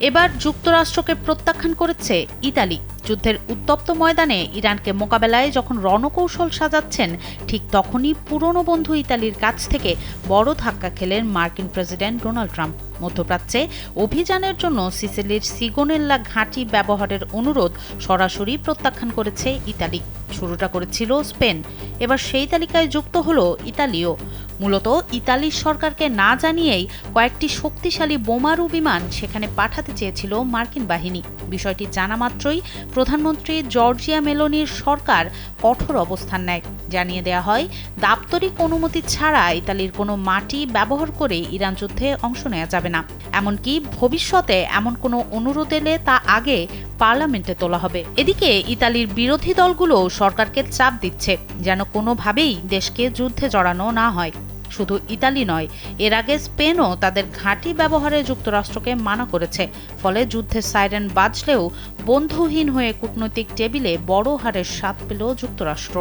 এবার যুক্তরাষ্ট্রকে প্রত্যাখ্যান করেছে ইতালি। যুদ্ধের উত্তপ্ত ময়দানে ইরানকে মোকাবেলায় যখন রণকৌশল সাজাচ্ছেন, ঠিক তখনই পুরনো বন্ধু ইতালির কাছ থেকে বড় ধাক্কা খেলেন মার্কিন প্রেসিডেন্ট ডোনাল্ড ট্রাম্প। মধ্যপ্রাচ্যে অভিযানের জন্য সিসিলির সিগোনেল্লা ঘাঁটি ব্যবহারের অনুরোধ সরাসরি প্রত্যাখ্যান করেছে ইতালি। শুরুটা করেছিল স্পেন, এবার সেই তালিকায় যুক্ত হলো ইতালিও। মূলত ইতালির সরকারকে না জানিয়েই কয়েকটি শক্তিশালী বোমারু বিমান সেখানে পাঠাতে চেয়েছিল মার্কিন বাহিনী। বিষয়টি জানা মাত্রই প্রধানমন্ত্রী জর্জিয়া মেলোনির সরকার কঠোর অবস্থান নেয়। জানিয়ে দেয়া হয়, দাপ্তরিক অনুমতি ছাড়া ইতালির কোনো মাটি ব্যবহার করে ইরান যুদ্ধে অংশ নেওয়া যাবে না। এমনকি ভবিষ্যতে এমন কোনো অনুরোধ এলে তা আগে পার্লামেন্টে তোলা হবে। এদিকে ইতালির বিরোধী দলগুলো সরকারকে চাপ দিচ্ছে যেন কোনোভাবেই দেশকে যুদ্ধে জড়ানো না হয়। শুধু ইতালি নয়, এর আগে স্পেনও তাদের ঘাঁটি ব্যবহারে যুক্তরাষ্ট্রকে মানা করেছে। ফলে যুদ্ধের সাইরেন বাজলেও বন্ধুহীন হয়ে কূটনৈতিক টেবিলে বড় হারের স্বাদ পেল যুক্তরাষ্ট্র।